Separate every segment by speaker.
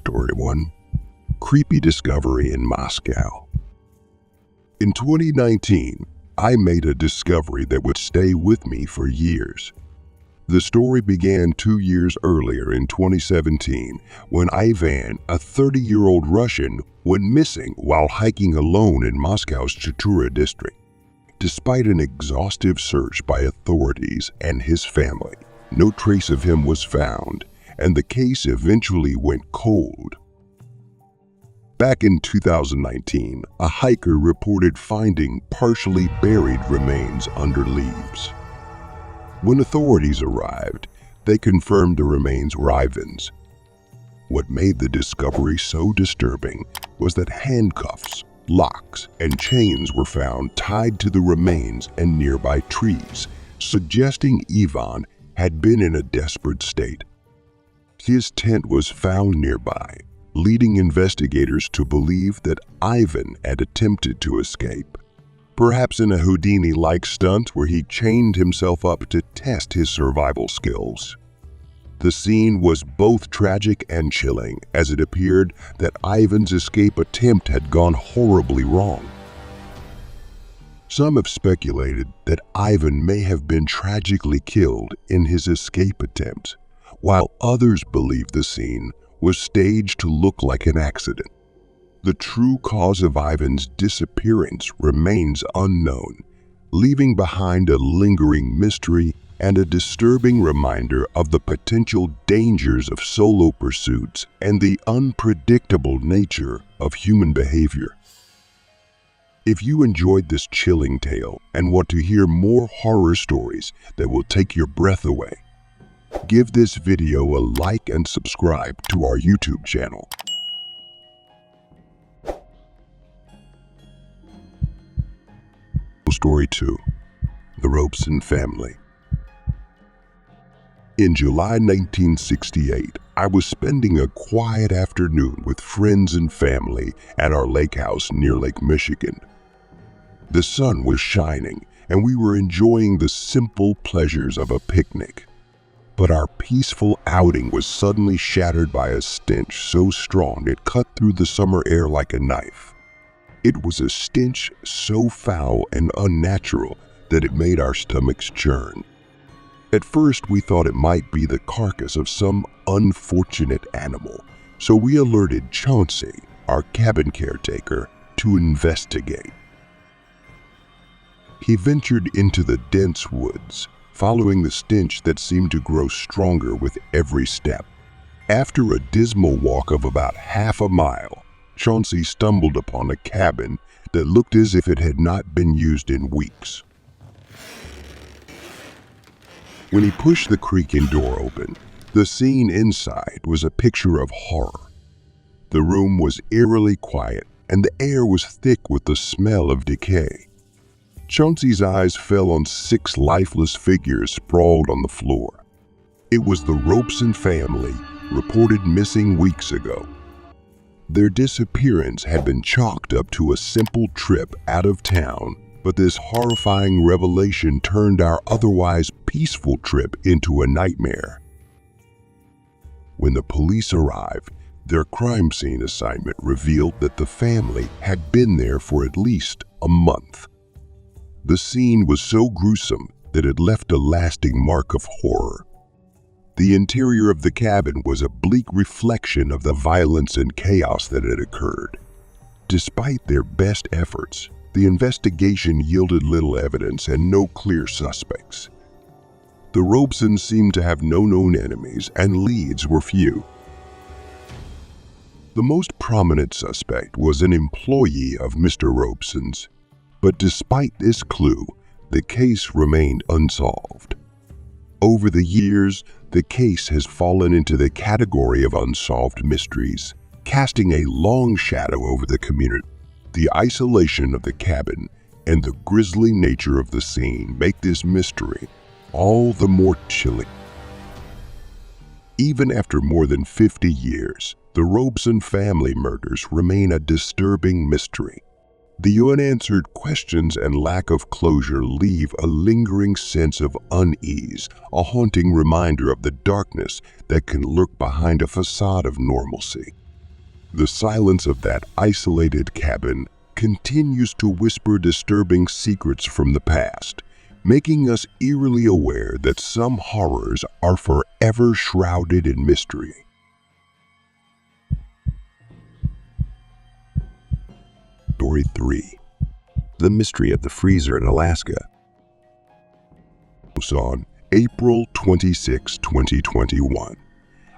Speaker 1: Story 1. Creepy Discovery in Moscow. In 2019, I made a discovery that would stay with me for years. The story began 2 years earlier in 2017 when Ivan, a 30-year-old Russian, went missing while hiking alone in Moscow's Chatura district. Despite an exhaustive search by authorities and his family, no trace of him was found, and the case eventually went cold. Back in 2019, a hiker reported finding partially buried remains under leaves. When authorities arrived, they confirmed the remains were Ivan's. What made the discovery so disturbing was that handcuffs, locks, and chains were found tied to the remains and nearby trees, suggesting Ivan had been in a desperate state. His tent was found nearby, leading investigators to believe that Ivan had attempted to escape, perhaps in a Houdini-like stunt where he chained himself up to test his survival skills. The scene was both tragic and chilling, as it appeared that Ivan's escape attempt had gone horribly wrong. Some have speculated that Ivan may have been tragically killed in his escape attempt, while others believe the scene was staged to look like an accident. The true cause of Ivan's disappearance remains unknown, leaving behind a lingering mystery and a disturbing reminder of the potential dangers of solo pursuits and the unpredictable nature of human behavior. If you enjoyed this chilling tale and want to hear more horror stories that will take your breath away, give this video a like and subscribe to our YouTube channel. Story 2. The Robeson Family. In July 1968, I was spending a quiet afternoon with friends and family at our lake house near Lake Michigan. The sun was shining, and we were enjoying the simple pleasures of a picnic. But our peaceful outing was suddenly shattered by a stench so strong it cut through the summer air like a knife. It was a stench so foul and unnatural that it made our stomachs churn. At first, we thought it might be the carcass of some unfortunate animal, so we alerted Chauncey, our cabin caretaker, to investigate. He ventured into the dense woods, following the stench that seemed to grow stronger with every step. After a dismal walk of about half a mile, Chauncey stumbled upon a cabin that looked as if it had not been used in weeks. When he pushed the creaking door open, the scene inside was a picture of horror. The room was eerily quiet, and the air was thick with the smell of decay. Chauncey's eyes fell on 6 lifeless figures sprawled on the floor. It was the Robeson family, reported missing weeks ago. Their disappearance had been chalked up to a simple trip out of town, but this horrifying revelation turned our otherwise peaceful trip into a nightmare. When the police arrived, their crime scene assignment revealed that the family had been there for at least a month. The scene was so gruesome that it left a lasting mark of horror. The interior of the cabin was a bleak reflection of the violence and chaos that had occurred. Despite their best efforts, the investigation yielded little evidence and no clear suspects. The Robesons seemed to have no known enemies, and leads were few. The most prominent suspect was an employee of Mr. Robeson's. But despite this clue, the case remained unsolved. Over the years, the case has fallen into the category of unsolved mysteries, casting a long shadow over the community. The isolation of the cabin and the grisly nature of the scene make this mystery all the more chilling. Even after more than 50 years, the Robeson family murders remain a disturbing mystery. The unanswered questions and lack of closure leave a lingering sense of unease, a haunting reminder of the darkness that can lurk behind a facade of normalcy. The silence of that isolated cabin continues to whisper disturbing secrets from the past, making us eerily aware that some horrors are forever shrouded in mystery. Story 3. The Mystery of the Freezer in Alaska. On April 26, 2021,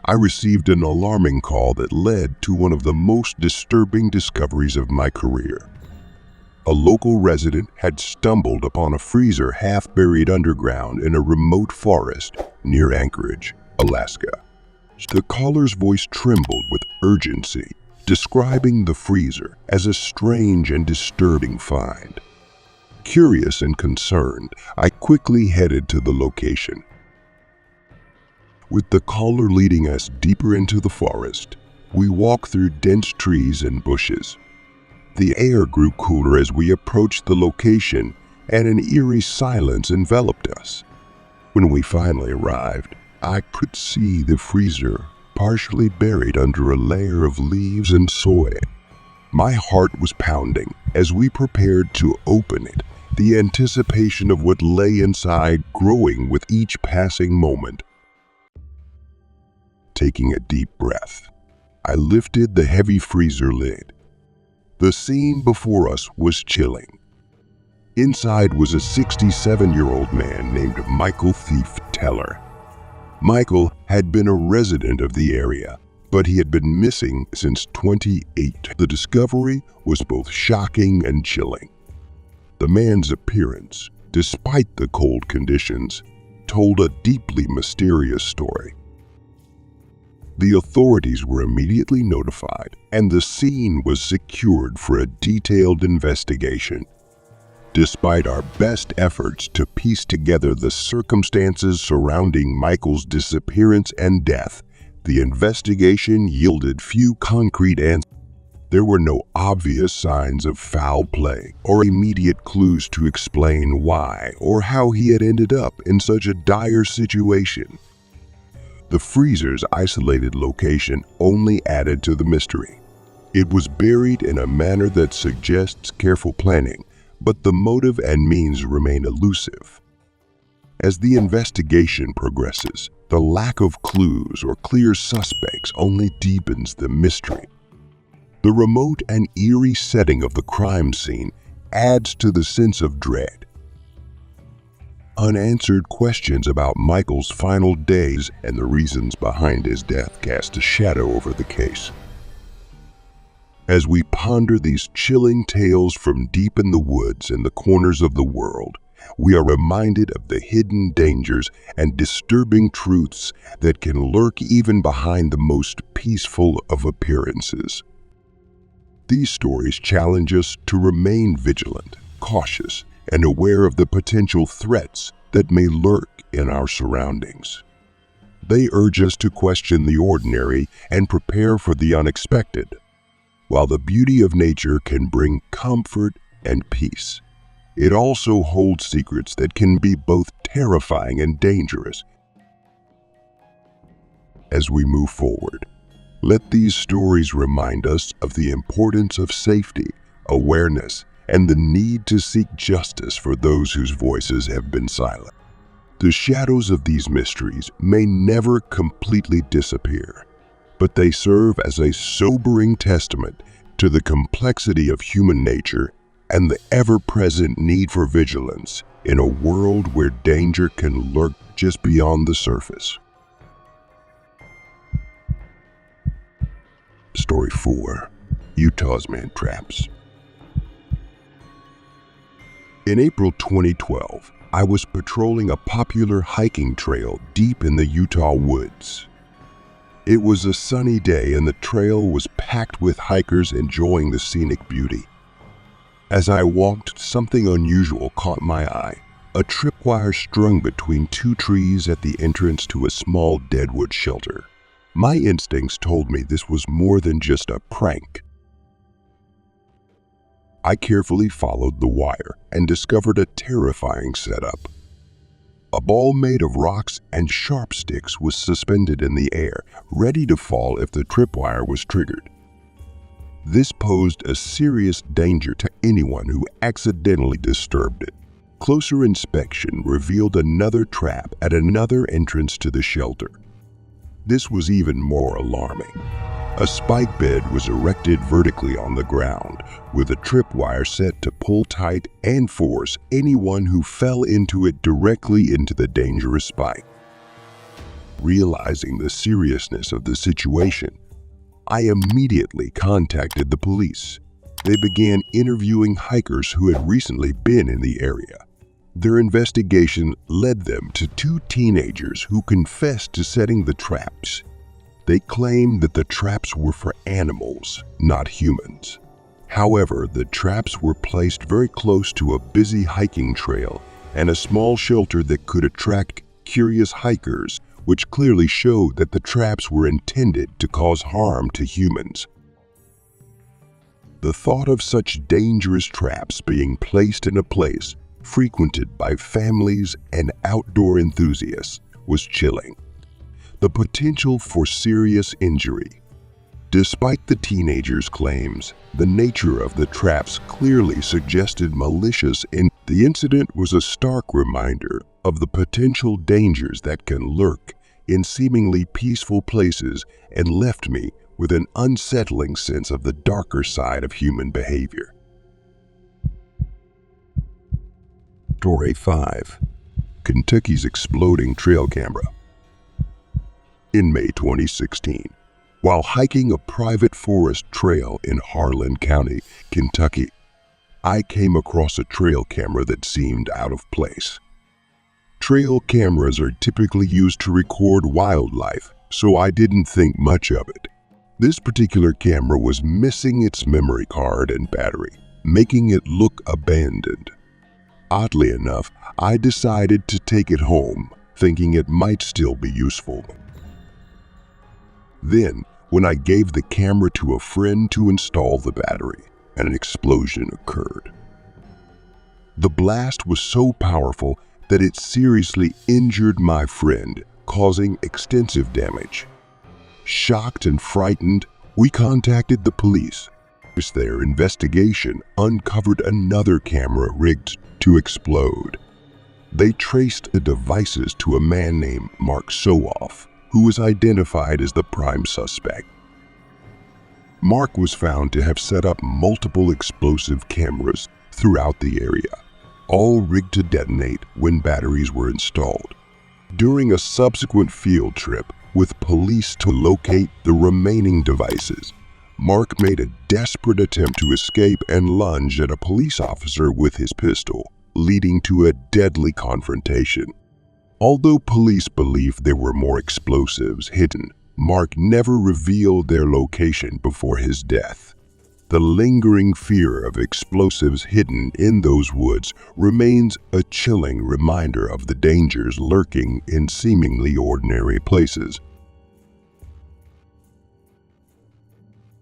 Speaker 1: I received an alarming call that led to one of the most disturbing discoveries of my career. A local resident had stumbled upon a freezer half buried underground in a remote forest near Anchorage, Alaska. The caller's voice trembled with urgency, describing the freezer as a strange and disturbing find. Curious and concerned, I quickly headed to the location. With the caller leading us deeper into the forest, we walked through dense trees and bushes. The air grew cooler as we approached the location, and an eerie silence enveloped us. When we finally arrived, I could see the freezer partially buried under a layer of leaves and soil. My heart was pounding as we prepared to open it, the anticipation of what lay inside growing with each passing moment. Taking a deep breath, I lifted the heavy freezer lid. The scene before us was chilling. Inside was a 67-year-old man named Michael Thief Teller. Michael had been a resident of the area, but he had been missing since 2008. The discovery was both shocking and chilling. The man's appearance, despite the cold conditions, told a deeply mysterious story. The authorities were immediately notified, and the scene was secured for a detailed investigation. Despite our best efforts to piece together the circumstances surrounding Michael's disappearance and death, the investigation yielded few concrete answers. There were no obvious signs of foul play or immediate clues to explain why or how he had ended up in such a dire situation. The freezer's isolated location only added to the mystery. It was buried in a manner that suggests careful planning, but the motive and means remain elusive. As the investigation progresses, the lack of clues or clear suspects only deepens the mystery. The remote and eerie setting of the crime scene adds to the sense of dread. Unanswered questions about Michael's final days and the reasons behind his death cast a shadow over the case. As we ponder these chilling tales from deep in the woods and the corners of the world, we are reminded of the hidden dangers and disturbing truths that can lurk even behind the most peaceful of appearances. These stories challenge us to remain vigilant, cautious, and aware of the potential threats that may lurk in our surroundings. They urge us to question the ordinary and prepare for the unexpected. While the beauty of nature can bring comfort and peace, it also holds secrets that can be both terrifying and dangerous. As we move forward, let these stories remind us of the importance of safety, awareness, and the need to seek justice for those whose voices have been silent. The shadows of these mysteries may never completely disappear, but they serve as a sobering testament to the complexity of human nature and the ever-present need for vigilance in a world where danger can lurk just beyond the surface. Story 4. Utah's Man Traps. In April 2012, I was patrolling a popular hiking trail deep in the Utah woods. It was a sunny day and the trail was packed with hikers enjoying the scenic beauty. As I walked, something unusual caught my eye. A tripwire strung between two trees at the entrance to a small deadwood shelter. My instincts told me this was more than just a prank. I carefully followed the wire and discovered a terrifying setup. A ball made of rocks and sharp sticks was suspended in the air, ready to fall if the tripwire was triggered. This posed a serious danger to anyone who accidentally disturbed it. Closer inspection revealed another trap at another entrance to the shelter. This was even more alarming. A spike bed was erected vertically on the ground, with a tripwire set to pull tight and force anyone who fell into it directly into the dangerous spike. Realizing the seriousness of the situation, I immediately contacted the police. They began interviewing hikers who had recently been in the area. Their investigation led them to two teenagers who confessed to setting the traps. They claimed that the traps were for animals, not humans. However, the traps were placed very close to a busy hiking trail and a small shelter that could attract curious hikers, which clearly showed that the traps were intended to cause harm to humans. The thought of such dangerous traps being placed in a place frequented by families and outdoor enthusiasts was chilling. The potential for serious injury. Despite the teenagers' claims, the nature of the traps clearly suggested malicious intent. The incident was a stark reminder of the potential dangers that can lurk in seemingly peaceful places and left me with an unsettling sense of the darker side of human behavior. Story 5. Kentucky's Exploding Trail Camera. In May 2016, while hiking a private forest trail in Harlan County, Kentucky, I came across a trail camera that seemed out of place. Trail cameras are typically used to record wildlife, so I didn't think much of it. This particular camera was missing its memory card and battery, making it look abandoned. Oddly enough, I decided to take it home, thinking it might still be useful. Then, when I gave the camera to a friend to install the battery, an explosion occurred. The blast was so powerful that it seriously injured my friend, causing extensive damage. Shocked and frightened, we contacted the police. Their investigation uncovered another camera rigged to explode. They traced the devices to a man named Mark Sowoff, who was identified as the prime suspect. Mark was found to have set up multiple explosive cameras throughout the area, all rigged to detonate when batteries were installed. During a subsequent field trip with police to locate the remaining devices, Mark made a desperate attempt to escape and lunged at a police officer with his pistol, leading to a deadly confrontation. Although police believed there were more explosives hidden, Mark never revealed their location before his death. The lingering fear of explosives hidden in those woods remains a chilling reminder of the dangers lurking in seemingly ordinary places.